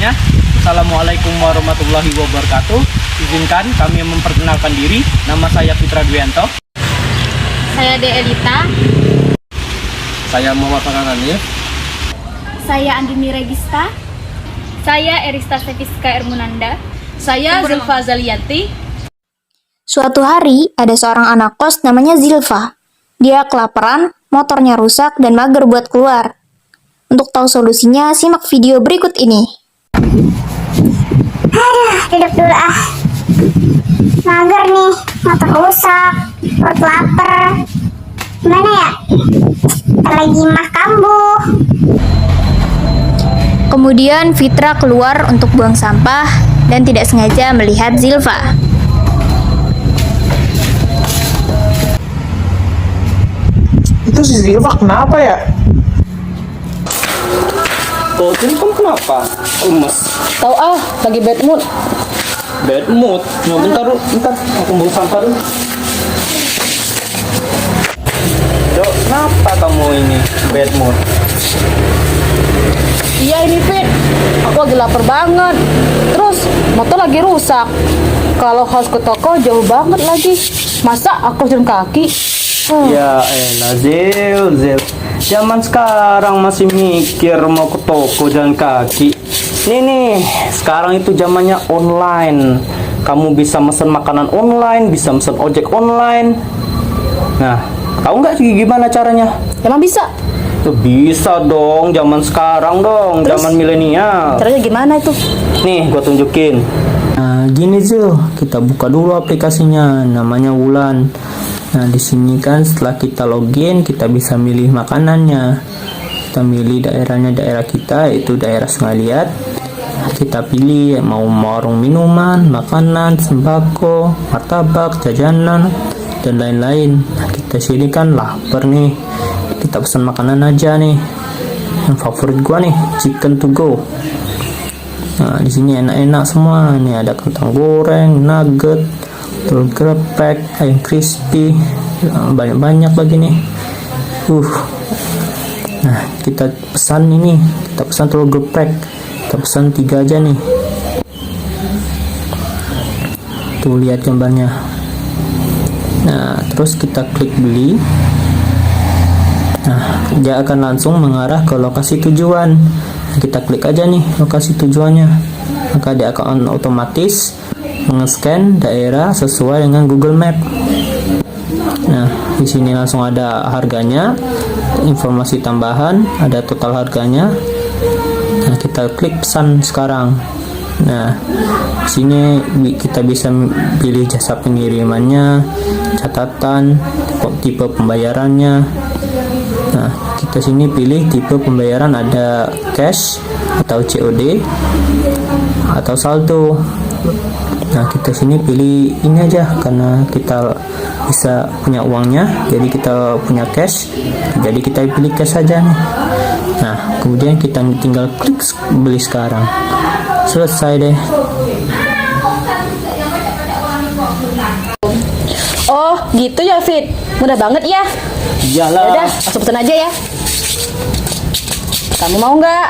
semuanya. Assalamualaikum warahmatullahi wabarakatuh. Izinkan kami memperkenalkan diri. Nama saya Fitra Dwianto. Saya Elita. Saya Muhammad Farhan Hanif. Saya Andini Regista. Saya Erista Sefiska Ermunanda. Saya Zulfa Zalianti. Suatu hari, ada seorang anak kos namanya Zilfa. Dia kelaparan, motornya rusak, dan mager buat keluar. Untuk tahu solusinya, simak video berikut ini. Duduk dulu ah. Mager nih, motor rusak, perut lapar. Gimana ya? Ntar lagi mah kambuh. Kemudian Fitra keluar untuk buang sampah dan tidak sengaja melihat Zilfa. Itu si Zilfa kenapa ya? Oh, jadi kamu kenapa? Lemes. Tahu lagi bad mood. Bad mood. Nah, bentar, aku buang sampah dulu. Dok, kenapa kamu ini bad mood? Iya ini Fit, aku lagi lapar banget. Terus motor lagi rusak. Kalau harus ke toko jauh banget lagi. Masa aku jalan kaki? Ya elah Zil. Zaman sekarang masih mikir mau ke toko jalan kaki. Nih, sekarang itu zamannya online. Kamu bisa mesen makanan online, bisa mesen ojek online. Nah, tahu nggak sih gimana caranya? Emang bisa? Tuh bisa dong, zaman sekarang dong, Terus? zaman milenial. Caranya gimana itu? Nih, gua tunjukin. Nah, gini Zil, kita buka dulu aplikasinya, namanya Wulan. Nah, di sini kan setelah kita login, kita bisa milih makanannya. Kita milih daerahnya daerah kita, yaitu daerah Sengaliat. Kita pilih mau warung minuman, makanan, sembako, martabak, jajanan, dan lain-lain. Nah, kita sini kan lapar nih. Kita pesan makanan aja nih. Yang favorit gua nih, chicken to go. Nah, di sini enak-enak semua. Nih ada kentang goreng, nugget, telur geprek, ayam crispy, banyak-banyak lagi nih. Nah, kita pesan ini. Kita pesan telur geprek. Kita pesan 3 aja nih. Tuh lihat gambarnya. Nah, terus kita klik beli. Nah, dia akan langsung mengarah ke lokasi tujuan. Kita klik aja nih lokasi tujuannya. Maka dia akan otomatis nge-scan daerah sesuai dengan Google Map. Nah, di sini langsung ada harganya, informasi tambahan, ada total harganya. Nah, kita klik pesan sekarang. Nah, di sini kita bisa pilih jasa pengirimannya, catatan, tipe pembayarannya. Nah, kita sini pilih tipe pembayaran ada cash atau COD atau saldo. Nah, kita sini pilih ini aja karena kita bisa punya uangnya, jadi kita punya cash, jadi kita pilih cash saja nih. Nah, kemudian kita tinggal klik beli sekarang. Selesai deh. Oh gitu ya Fit, mudah banget ya. Iyalah. Yaudah, langsung pesan aja ya. Kamu mau nggak?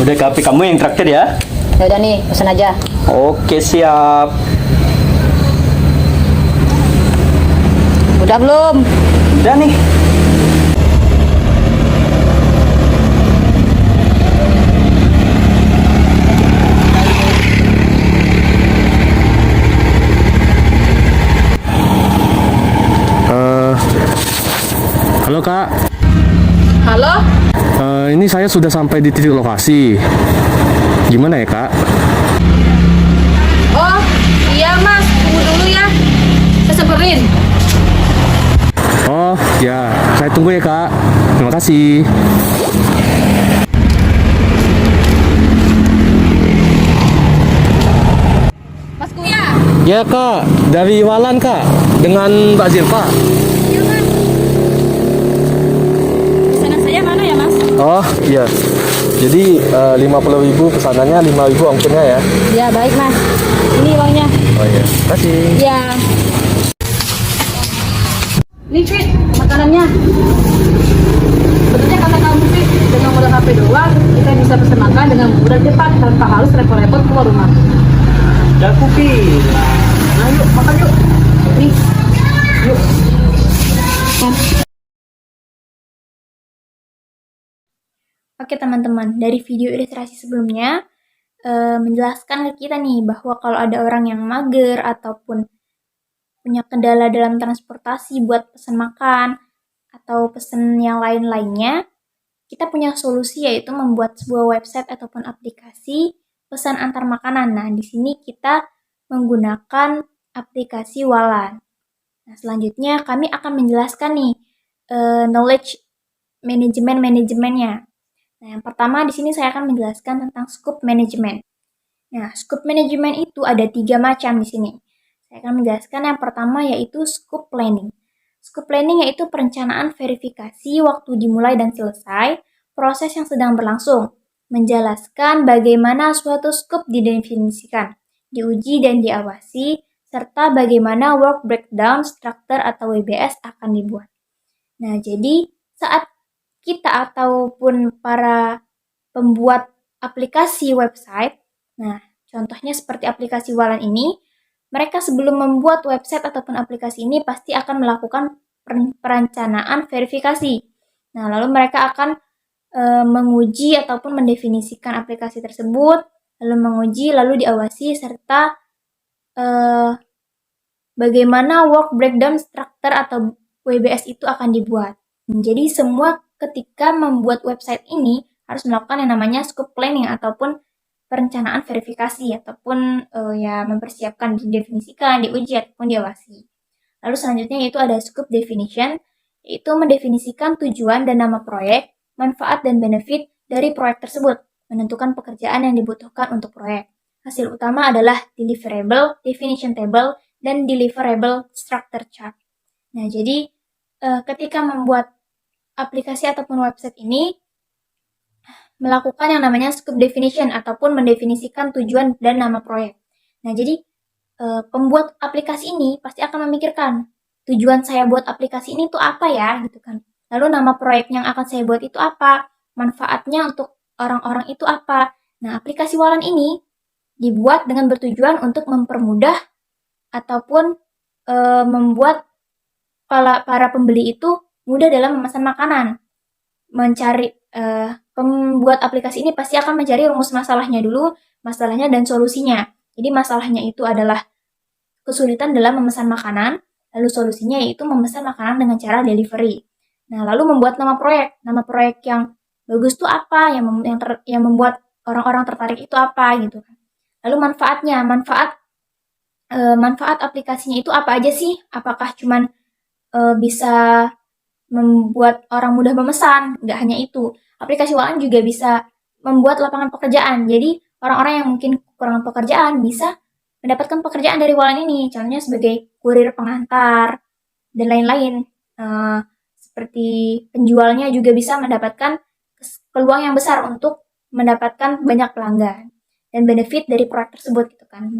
Udah, tapi kamu yang traktir ya. Yaudah nih, pesan aja. Oke, siap. Udah belum? Udah nih. Halo Kak, Halo? ini saya sudah sampai di titik lokasi. Gimana ya Kak? Oh iya Mas, tunggu dulu ya. Saya samperin. Oh ya, saya tunggu ya Kak. Terima kasih. Mas Kuya. Ya Kak, dari Walan Kak, dengan Mbak Zilfa. Pesanan saya mana ya Mas? Oh iya, jadi 50.000 pesanannya, 5.000 ongkirnya ya. Ya baik Mas. Ini uangnya. Oh iya, terima kasih. Ya. Nih Fit, makanannya. Betulnya kata kamu Fit, dengan modal HP doang, kita bisa pesan makan dengan mudah cepat tanpa harus repot-repot keluar rumah. Udah aku bilang. Nah, yuk makan yuk. Nih, yuk. Oke teman-teman, dari video ilustrasi sebelumnya menjelaskan ke kita nih bahwa kalau ada orang yang mager ataupun punya kendala dalam transportasi buat pesan makan atau pesan yang lain-lainnya, kita punya solusi yaitu membuat sebuah website ataupun aplikasi pesan antar makanan. Nah, di sini kita menggunakan aplikasi Walan. Nah, selanjutnya kami akan menjelaskan nih knowledge manajemennya. Nah, yang pertama di sini saya akan menjelaskan tentang scope management. Nah, scope management itu ada 3 macam di sini. Saya akan menjelaskan yang pertama yaitu scope planning. Scope planning yaitu perencanaan verifikasi waktu dimulai dan selesai, proses yang sedang berlangsung, menjelaskan bagaimana suatu scope didefinisikan, diuji dan diawasi, serta bagaimana work breakdown structure atau WBS akan dibuat. Nah, jadi saat kita ataupun para pembuat aplikasi website, nah contohnya seperti aplikasi Walan ini, mereka sebelum membuat website ataupun aplikasi ini pasti akan melakukan perencanaan verifikasi. Nah, lalu mereka akan menguji ataupun mendefinisikan aplikasi tersebut, lalu menguji, lalu diawasi, serta bagaimana work breakdown structure atau WBS itu akan dibuat. Jadi semua ketika membuat website ini harus melakukan yang namanya scope planning ataupun perencanaan verifikasi ataupun ya mempersiapkan, didefinisikan, diuji ataupun diawasi. Lalu selanjutnya yaitu ada scope definition, yaitu mendefinisikan tujuan dan nama proyek, manfaat dan benefit dari proyek tersebut, menentukan pekerjaan yang dibutuhkan untuk proyek. Hasil utama adalah deliverable, definition table, dan deliverable structure chart. Nah, jadi ketika membuat aplikasi ataupun website ini melakukan yang namanya scope definition ataupun mendefinisikan tujuan dan nama proyek. Nah, jadi pembuat aplikasi ini pasti akan memikirkan tujuan saya buat aplikasi ini tuh apa ya, gitu kan. Lalu nama proyek yang akan saya buat itu apa, manfaatnya untuk orang-orang itu apa. Nah, aplikasi Walan ini dibuat dengan bertujuan untuk mempermudah ataupun membuat para pembeli itu mudah dalam memesan makanan. Mencari pembuat aplikasi ini pasti akan mencari rumus masalahnya dulu, masalahnya dan solusinya. Jadi masalahnya itu adalah kesulitan dalam memesan makanan, lalu solusinya yaitu memesan makanan dengan cara delivery. Nah, lalu membuat nama proyek yang bagus tuh apa, yang membuat orang-orang tertarik itu apa gitu kan. Lalu manfaat aplikasinya itu apa aja sih? Apakah cuman bisa membuat orang mudah memesan? Nggak hanya itu. Aplikasi Walan juga bisa membuat lapangan pekerjaan. Jadi orang-orang yang mungkin kekurangan pekerjaan bisa mendapatkan pekerjaan dari Walan ini. Contohnya sebagai kurir pengantar dan lain-lain. Seperti penjualnya juga bisa mendapatkan peluang yang besar untuk mendapatkan banyak pelanggan dan benefit dari proyek tersebut gitu kan.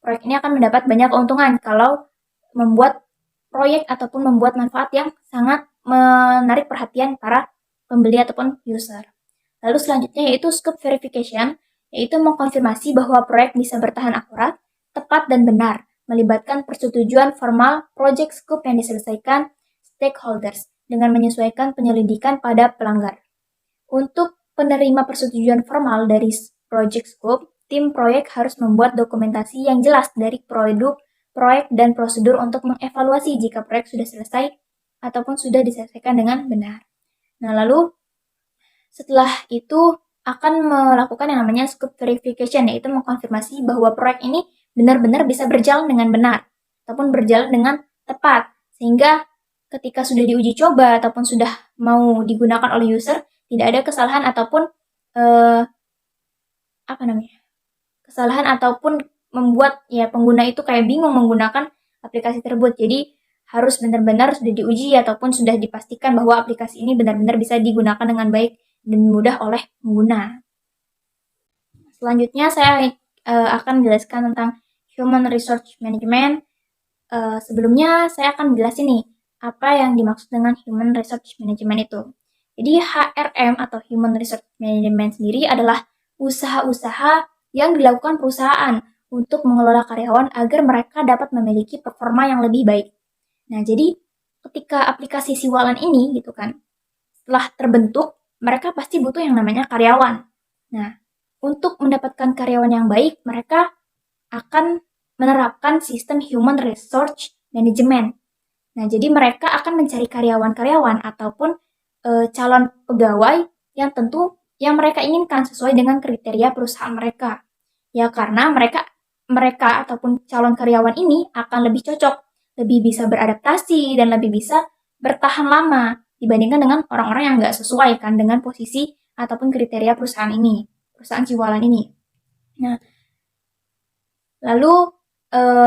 Proyek ini akan mendapat banyak keuntungan kalau membuat proyek ataupun membuat manfaat yang sangat menarik perhatian para pembeli ataupun user. Lalu selanjutnya yaitu scope verification, yaitu mengkonfirmasi bahwa proyek bisa bertahan akurat, tepat dan benar, melibatkan persetujuan formal project scope yang diselesaikan stakeholders dengan menyesuaikan penyelidikan pada pelanggar. Untuk penerima persetujuan formal dari project scope, tim proyek harus membuat dokumentasi yang jelas dari produk, proyek, dan prosedur untuk mengevaluasi jika proyek sudah selesai ataupun sudah diselesaikan dengan benar. Nah, lalu setelah itu akan melakukan yang namanya scope verification, yaitu mengkonfirmasi bahwa proyek ini benar-benar bisa berjalan dengan benar ataupun berjalan dengan tepat, sehingga ketika sudah diuji coba ataupun sudah mau digunakan oleh user, tidak ada kesalahan ataupun kesalahan ataupun membuat ya pengguna itu kayak bingung menggunakan aplikasi tersebut. Jadi harus benar-benar sudah diuji ataupun sudah dipastikan bahwa aplikasi ini benar-benar bisa digunakan dengan baik dan mudah oleh pengguna. Selanjutnya saya akan menjelaskan tentang Human Resource Management. Sebelumnya saya akan menjelaskan nih apa yang dimaksud dengan Human Resource Management itu. Jadi HRM atau Human Resource Management sendiri adalah usaha-usaha yang dilakukan perusahaan untuk mengelola karyawan agar mereka dapat memiliki performa yang lebih baik. Nah, jadi ketika aplikasi Siwalan ini gitu kan, setelah terbentuk, mereka pasti butuh yang namanya karyawan. Nah, untuk mendapatkan karyawan yang baik, mereka akan menerapkan sistem Human Resource Management. Nah, jadi mereka akan mencari karyawan-karyawan ataupun calon pegawai yang tentu yang mereka inginkan sesuai dengan kriteria perusahaan mereka. Ya, karena mereka ataupun calon karyawan ini akan lebih cocok, lebih bisa beradaptasi, dan lebih bisa bertahan lama dibandingkan dengan orang-orang yang nggak sesuai kan dengan posisi ataupun kriteria perusahaan ini, perusahaan Siwalan ini. Nah, lalu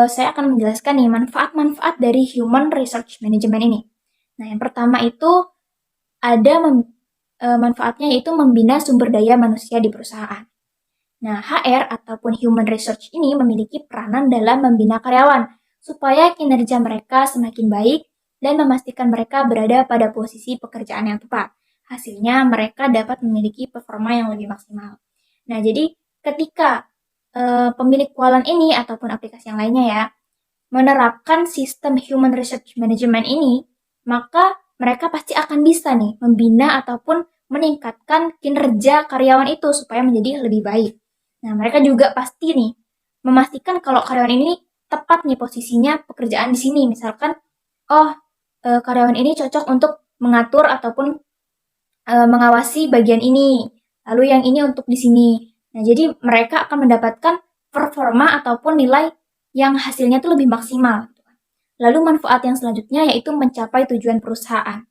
saya akan menjelaskan nih manfaat-manfaat dari Human Resource Management ini. Nah, yang pertama itu ada manfaatnya yaitu membina sumber daya manusia di perusahaan. Nah, HR ataupun Human Resource ini memiliki peranan dalam membina karyawan supaya kinerja mereka semakin baik dan memastikan mereka berada pada posisi pekerjaan yang tepat. Hasilnya mereka dapat memiliki performa yang lebih maksimal. Nah, jadi ketika pemilik Walan ini ataupun aplikasi yang lainnya ya menerapkan sistem Human Resource Management ini, maka mereka pasti akan bisa nih membina ataupun meningkatkan kinerja karyawan itu supaya menjadi lebih baik. Nah, mereka juga pasti nih memastikan kalau karyawan ini tepat nih posisinya pekerjaan di sini. Misalkan, karyawan ini cocok untuk mengatur ataupun mengawasi bagian ini, lalu yang ini untuk di sini. Nah, jadi mereka akan mendapatkan performa ataupun nilai yang hasilnya tuh lebih maksimal. Lalu manfaat yang selanjutnya yaitu mencapai tujuan perusahaan.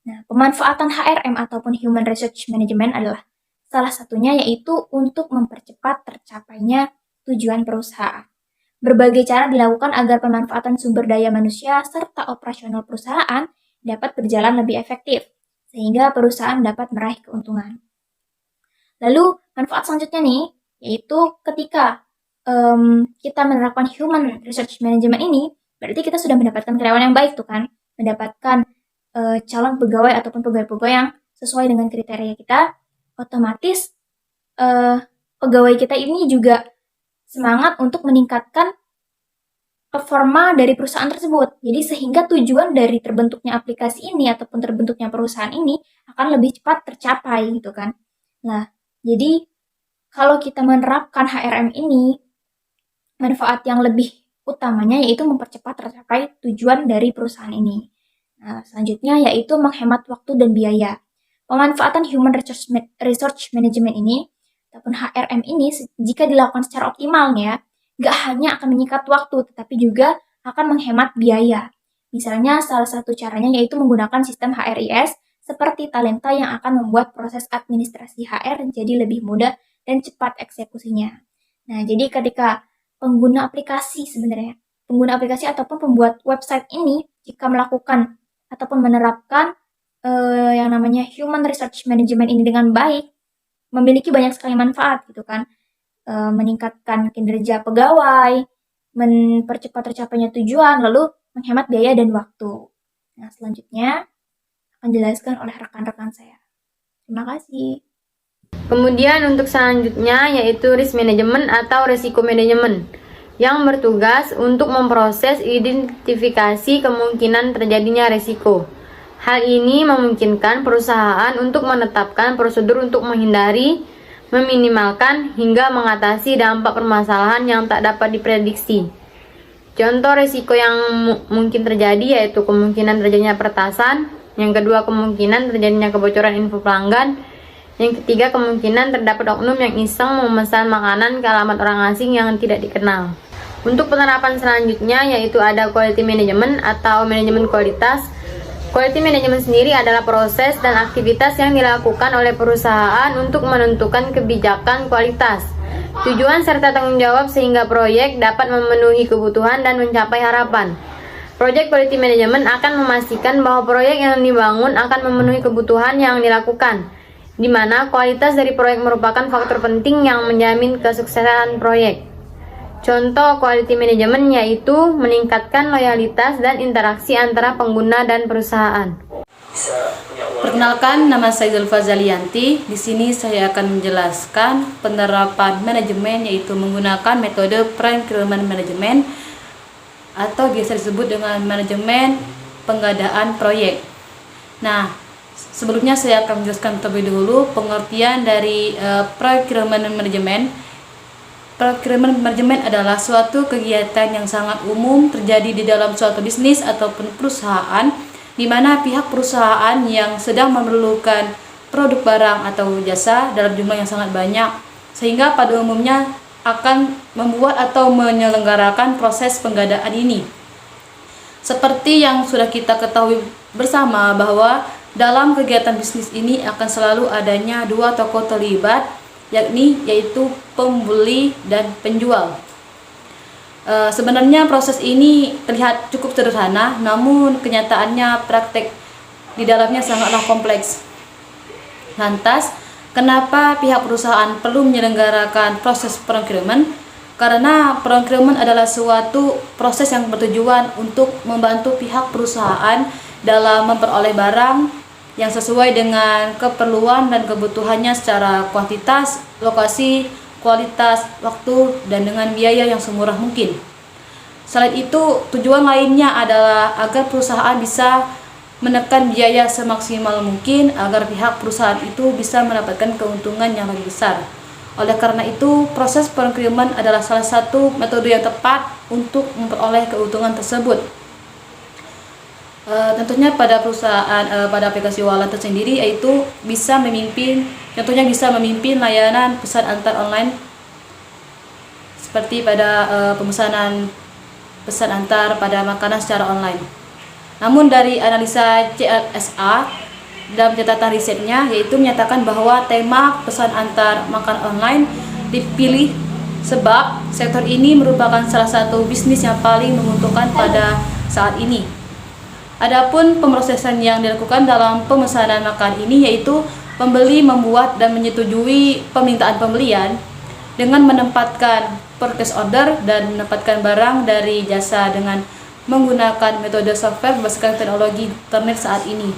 Nah, pemanfaatan HRM ataupun Human Resource Management adalah salah satunya yaitu untuk mempercepat tercapainya tujuan perusahaan. Berbagai cara dilakukan agar pemanfaatan sumber daya manusia serta operasional perusahaan dapat berjalan lebih efektif, sehingga perusahaan dapat meraih keuntungan. Lalu, manfaat selanjutnya nih, yaitu ketika kita menerapkan Human Resource Management ini, berarti kita sudah mendapatkan karyawan yang baik tuh kan, mendapatkan calon pegawai ataupun pegawai-pegawai yang sesuai dengan kriteria kita, otomatis pegawai kita ini juga semangat untuk meningkatkan performa dari perusahaan tersebut. Jadi sehingga tujuan dari terbentuknya aplikasi ini ataupun terbentuknya perusahaan ini akan lebih cepat tercapai gitu kan. Nah, jadi kalau kita menerapkan HRM ini, manfaat yang lebih utamanya yaitu mempercepat tercapai tujuan dari perusahaan ini. Nah, selanjutnya yaitu menghemat waktu dan biaya. Pemanfaatan Human Resource Management ini ataupun HRM ini jika dilakukan secara optimal ya, nggak hanya akan menyingkat waktu, tetapi juga akan menghemat biaya. Misalnya salah satu caranya yaitu menggunakan sistem HRIS seperti Talenta yang akan membuat proses administrasi HR jadi lebih mudah dan cepat eksekusinya. Nah, jadi ketika pengguna aplikasi ataupun pembuat website ini jika melakukan ataupun menerapkan yang namanya Human Resource Management ini dengan baik, memiliki banyak sekali manfaat gitu kan, meningkatkan kinerja pegawai, mempercepat tercapainya tujuan, lalu menghemat biaya dan waktu. Nah, selanjutnya akan dijelaskan oleh rekan-rekan saya. Terima kasih. Kemudian untuk selanjutnya yaitu risk management atau risiko manajemen yang bertugas untuk memproses identifikasi kemungkinan terjadinya risiko. Hal ini memungkinkan perusahaan untuk menetapkan prosedur untuk menghindari, meminimalkan, hingga mengatasi dampak permasalahan yang tak dapat diprediksi. Contoh risiko yang mungkin terjadi yaitu kemungkinan terjadinya peretasan, yang kedua kemungkinan terjadinya kebocoran info pelanggan, yang ketiga kemungkinan terdapat oknum yang iseng memesan makanan ke alamat orang asing yang tidak dikenal. Untuk penerapan selanjutnya yaitu ada quality management atau manajemen kualitas. Quality management sendiri adalah proses dan aktivitas yang dilakukan oleh perusahaan untuk menentukan kebijakan kualitas, tujuan serta tanggung jawab sehingga proyek dapat memenuhi kebutuhan dan mencapai harapan. Project Quality Management akan memastikan bahwa proyek yang dibangun akan memenuhi kebutuhan yang dilakukan, di mana kualitas dari proyek merupakan faktor penting yang menjamin kesuksesan proyek. Contoh quality management yaitu meningkatkan loyalitas dan interaksi antara pengguna dan perusahaan. Perkenalkan, nama saya Zulfa Zalianti. Di sini saya akan menjelaskan penerapan manajemen, yaitu menggunakan metode procurement management atau biasa disebut dengan manajemen pengadaan proyek. Nah, sebelumnya saya akan menjelaskan terlebih dahulu pengertian dari procurement management. Procurement management adalah suatu kegiatan yang sangat umum terjadi di dalam suatu bisnis ataupun perusahaan, di mana pihak perusahaan yang sedang memerlukan produk barang atau jasa dalam jumlah yang sangat banyak, sehingga pada umumnya akan membuat atau menyelenggarakan proses pengadaan ini. Seperti yang sudah kita ketahui bersama bahwa dalam kegiatan bisnis ini akan selalu adanya dua tokoh terlibat, yaitu pembeli dan penjual. Sebenarnya proses ini terlihat cukup sederhana, namun kenyataannya praktek di dalamnya sangatlah kompleks. Lantas, kenapa pihak perusahaan perlu menyelenggarakan proses procurement? Karena procurement adalah suatu proses yang bertujuan untuk membantu pihak perusahaan dalam memperoleh barang yang sesuai dengan keperluan dan kebutuhannya secara kuantitas, lokasi, kualitas, waktu, dan dengan biaya yang semurah mungkin. Selain itu, tujuan lainnya adalah agar perusahaan bisa menekan biaya semaksimal mungkin agar pihak perusahaan itu bisa mendapatkan keuntungan yang lebih besar. Oleh karena itu, proses procurement adalah salah satu metode yang tepat untuk memperoleh keuntungan tersebut. Tentunya pada perusahaan, pada aplikasi wallet tersendiri, yaitu bisa memimpin layanan pesan antar online seperti pada pemesanan pesan antar pada makanan secara online. Namun dari analisa CLSA dalam catatan risetnya, yaitu menyatakan bahwa tema pesan antar makan online dipilih sebab sektor ini merupakan salah satu bisnis yang paling menguntungkan pada saat ini. Adapun pemrosesan yang dilakukan dalam pemesanan makan ini, yaitu pembeli membuat dan menyetujui permintaan pembelian dengan menempatkan purchase order dan menempatkan barang dari jasa dengan menggunakan metode software berdasarkan teknologi internet saat ini.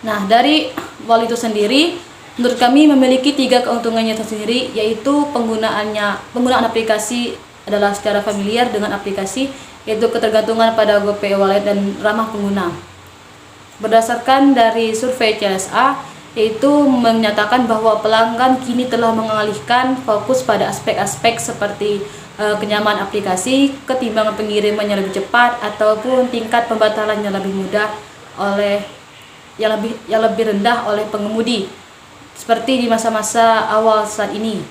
Nah, dari wallet itu sendiri, menurut kami memiliki 3 keuntungannya tersendiri, yaitu penggunaan aplikasi adalah secara familiar dengan aplikasi, yaitu ketergantungan pada GoPay Wallet dan ramah pengguna. Berdasarkan dari survei CLSA, yaitu menyatakan bahwa pelanggan kini telah mengalihkan fokus pada aspek-aspek seperti kenyamanan aplikasi, ketimbangan pengiriman yang lebih cepat, ataupun tingkat pembatalan yang lebih mudah yang lebih rendah oleh pengemudi, seperti di masa-masa awal saat ini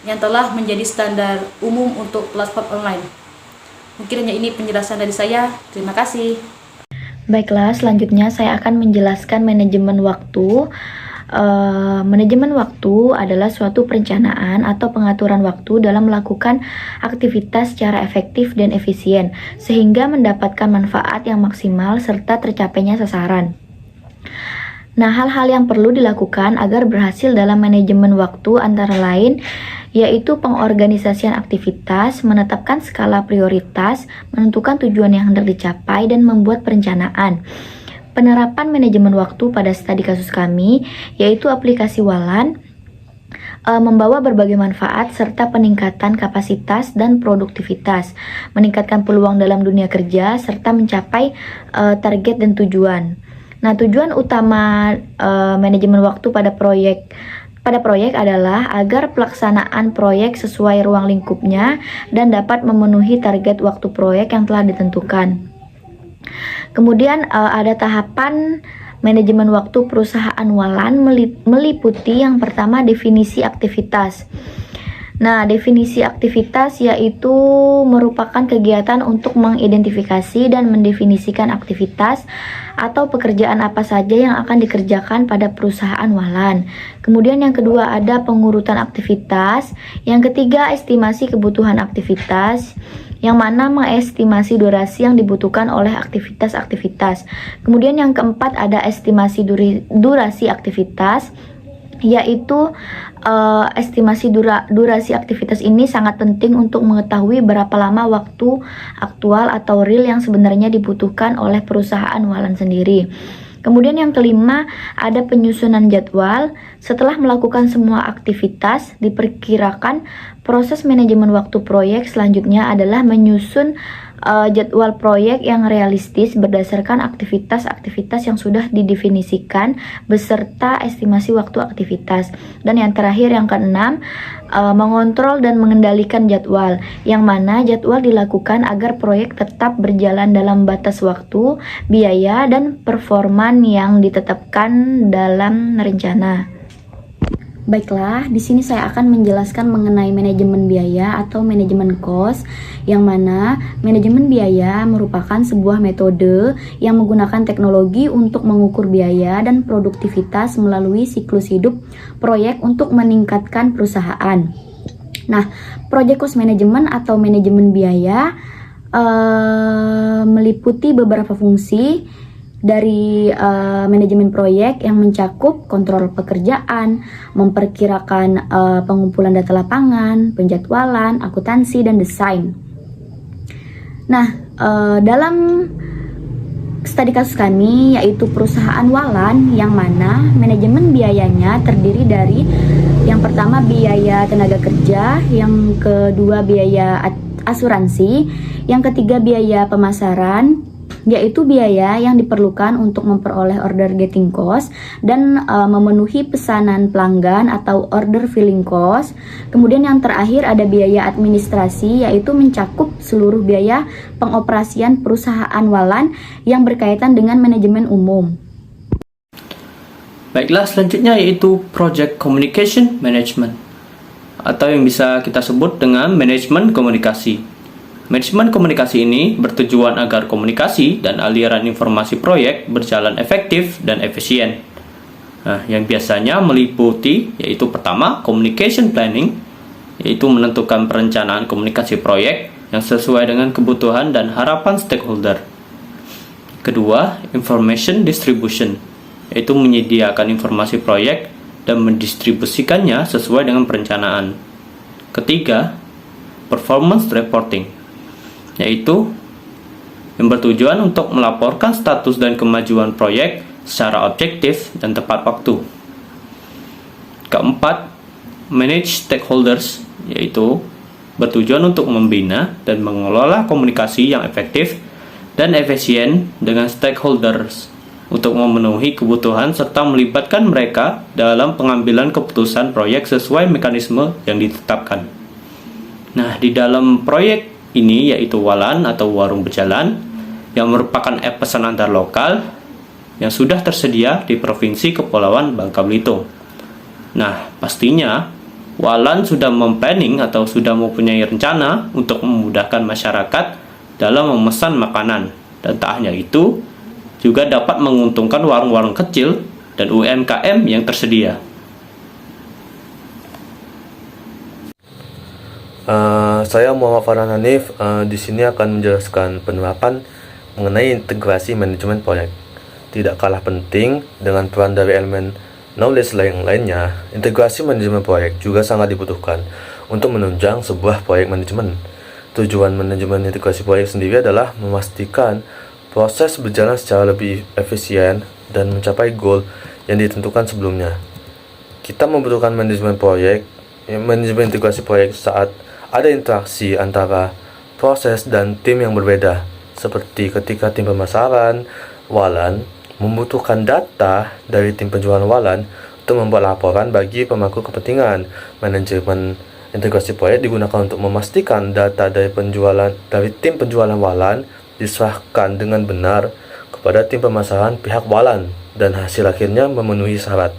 yang telah menjadi standar umum untuk platform online. Mungkin hanya ini penjelasan dari saya. Terima kasih. Baiklah, selanjutnya saya akan menjelaskan manajemen waktu. Manajemen waktu adalah suatu perencanaan atau pengaturan waktu dalam melakukan aktivitas secara efektif dan efisien, sehingga mendapatkan manfaat yang maksimal serta tercapainya sasaran. Nah, hal-hal yang perlu dilakukan agar berhasil dalam manajemen waktu antara lain yaitu pengorganisasian aktivitas, menetapkan skala prioritas, menentukan tujuan yang hendak dicapai, dan membuat perencanaan. Penerapan manajemen waktu pada studi kasus kami, yaitu aplikasi Walan, membawa berbagai manfaat serta peningkatan kapasitas dan produktivitas, meningkatkan peluang dalam dunia kerja, serta mencapai target dan tujuan. Nah, tujuan utama manajemen waktu pada proyek adalah agar pelaksanaan proyek sesuai ruang lingkupnya dan dapat memenuhi target waktu proyek yang telah ditentukan. Kemudian ada tahapan manajemen waktu perusahaan Walan meliputi yang pertama definisi aktivitas. Nah, definisi aktivitas yaitu merupakan kegiatan untuk mengidentifikasi dan mendefinisikan aktivitas atau pekerjaan apa saja yang akan dikerjakan pada perusahaan Walan. Kemudian yang kedua ada pengurutan aktivitas. Yang ketiga estimasi kebutuhan aktivitas, yang mana mengestimasi durasi yang dibutuhkan oleh aktivitas-aktivitas. Kemudian yang keempat ada estimasi durasi aktivitas, yaitu estimasi durasi aktivitas ini sangat penting untuk mengetahui berapa lama waktu aktual atau real yang sebenarnya dibutuhkan oleh perusahaan Walan sendiri. Kemudian yang kelima, ada penyusunan jadwal. Setelah melakukan semua aktivitas, diperkirakan proses manajemen waktu proyek selanjutnya adalah menyusun jadwal proyek yang realistis berdasarkan aktivitas-aktivitas yang sudah didefinisikan beserta estimasi waktu aktivitas. Dan yang terakhir, yang keenam, mengontrol dan mengendalikan jadwal, yang mana jadwal dilakukan agar proyek tetap berjalan dalam batas waktu, biaya, dan performan yang ditetapkan dalam rencana. Baiklah, di sini saya akan menjelaskan mengenai manajemen biaya atau manajemen cost, yang mana manajemen biaya merupakan sebuah metode yang menggunakan teknologi untuk mengukur biaya dan produktivitas melalui siklus hidup proyek untuk meningkatkan perusahaan. Nah, project cost management atau manajemen biaya meliputi beberapa fungsi dari manajemen proyek yang mencakup kontrol pekerjaan, memperkirakan pengumpulan data lapangan, penjadwalan, akuntansi, dan desain. Nah, dalam studi kasus kami, yaitu perusahaan Walan, yang mana manajemen biayanya terdiri dari yang pertama biaya tenaga kerja, yang kedua biaya asuransi, yang ketiga biaya pemasaran, yaitu biaya yang diperlukan untuk memperoleh order getting cost dan memenuhi pesanan pelanggan atau order filling cost. Kemudian yang terakhir ada biaya administrasi, yaitu mencakup seluruh biaya pengoperasian perusahaan Walan yang berkaitan dengan manajemen umum. Baiklah, selanjutnya yaitu Project Communication Management, atau yang bisa kita sebut dengan manajemen komunikasi. Manajemen komunikasi ini bertujuan agar komunikasi dan aliran informasi proyek berjalan efektif dan efisien. Nah, yang biasanya meliputi yaitu pertama, communication planning, yaitu menentukan perencanaan komunikasi proyek yang sesuai dengan kebutuhan dan harapan stakeholder. Kedua, information distribution, yaitu menyediakan informasi proyek dan mendistribusikannya sesuai dengan perencanaan. Ketiga, performance reporting, yaitu yang bertujuan untuk melaporkan status dan kemajuan proyek secara objektif dan tepat waktu. Keempat, manage stakeholders, yaitu bertujuan untuk membina dan mengelola komunikasi yang efektif dan efisien dengan stakeholders untuk memenuhi kebutuhan serta melibatkan mereka dalam pengambilan keputusan proyek sesuai mekanisme yang ditetapkan. Nah, di dalam proyek ini yaitu Walan atau Warung Berjalan, yang merupakan app pesan antar lokal yang sudah tersedia di Provinsi Kepulauan Bangka Belitung. Nah, pastinya Walan sudah memplanning atau sudah mempunyai rencana untuk memudahkan masyarakat dalam memesan makanan, dan tak hanya itu, juga dapat menguntungkan warung-warung kecil dan UMKM yang tersedia. Saya Muhammad Farhan Hanif di sini akan menjelaskan penerapan mengenai integrasi manajemen proyek. Tidak kalah penting dengan peran dari elemen knowledge lainnya, integrasi manajemen proyek juga sangat dibutuhkan untuk menunjang sebuah proyek manajemen. Tujuan manajemen integrasi proyek sendiri adalah memastikan proses berjalan secara lebih efisien dan mencapai goal yang ditentukan sebelumnya. Kita membutuhkan manajemen integrasi proyek saat ada interaksi antara proses dan tim yang berbeda, seperti ketika tim pemasaran Walan membutuhkan data dari tim penjualan Walan untuk membuat laporan bagi pemangku kepentingan. Manajemen integrasi proyek digunakan untuk memastikan data dari tim penjualan Walan diserahkan dengan benar kepada tim pemasaran pihak Walan dan hasil akhirnya memenuhi syarat.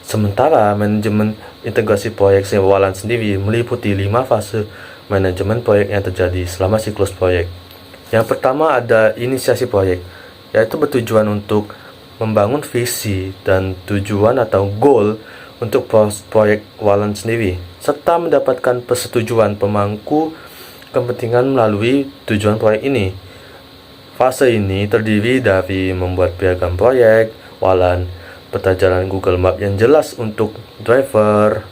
Sementara manajemen integrasi proyek Walan sendiri meliputi 5 fase manajemen proyek yang terjadi selama siklus proyek. Yang pertama ada inisiasi proyek, yaitu bertujuan untuk membangun visi dan tujuan atau goal untuk proyek Walan sendiri, serta mendapatkan persetujuan pemangku kepentingan melalui tujuan proyek ini. Fase ini terdiri dari membuat piagam proyek Walan, peta jalan Google Map yang jelas untuk driver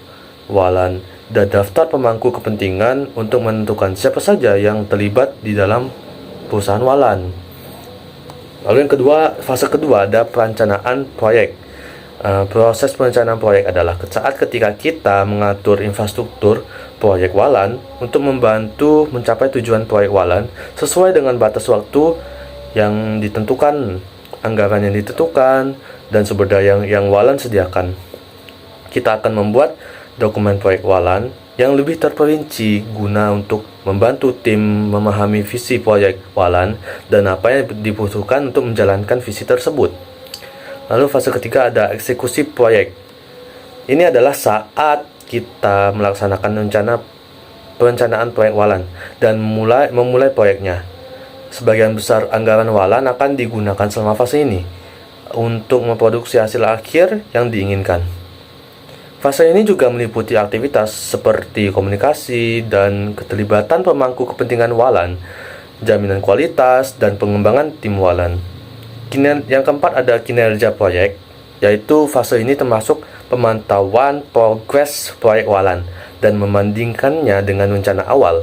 Walan, dan daftar pemangku kepentingan untuk menentukan siapa saja yang terlibat di dalam perusahaan Walan. Lalu yang kedua, fase kedua ada perencanaan proyek. Proses perencanaan proyek adalah saat ketika kita mengatur infrastruktur proyek walan untuk membantu mencapai tujuan proyek walan sesuai dengan batas waktu yang ditentukan, anggaran yang ditentukan, dan sumber daya yang walan sediakan. Kita akan membuat dokumen proyek walan yang lebih terperinci guna untuk membantu tim memahami visi proyek walan dan apa yang dibutuhkan untuk menjalankan visi tersebut. Lalu fase ketiga ada eksekusi proyek. Ini adalah saat kita melaksanakan perencanaan proyek walan dan memulai proyeknya. Sebagian besar anggaran walan akan digunakan selama fase ini untuk memproduksi hasil akhir yang diinginkan. Fase ini juga meliputi aktivitas seperti komunikasi dan keterlibatan pemangku kepentingan walan, jaminan kualitas, dan pengembangan tim walan. Yang keempat ada kinerja proyek, yaitu fase ini termasuk pemantauan progres proyek walan dan membandingkannya dengan rencana awal.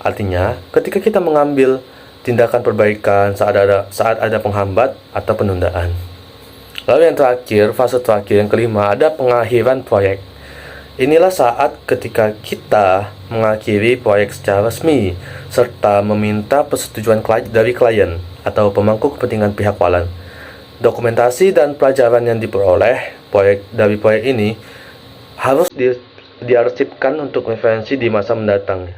Artinya, ketika kita mengambil tindakan perbaikan saat ada penghambat atau penundaan. Lalu yang terakhir, fase terakhir yang kelima ada pengakhiran proyek. Inilah saat ketika kita mengakhiri proyek secara resmi serta meminta persetujuan dari klien atau pemangku kepentingan pihak walan. Dokumentasi dan pelajaran yang diperoleh dari proyek ini harus diarsipkan untuk referensi di masa mendatang.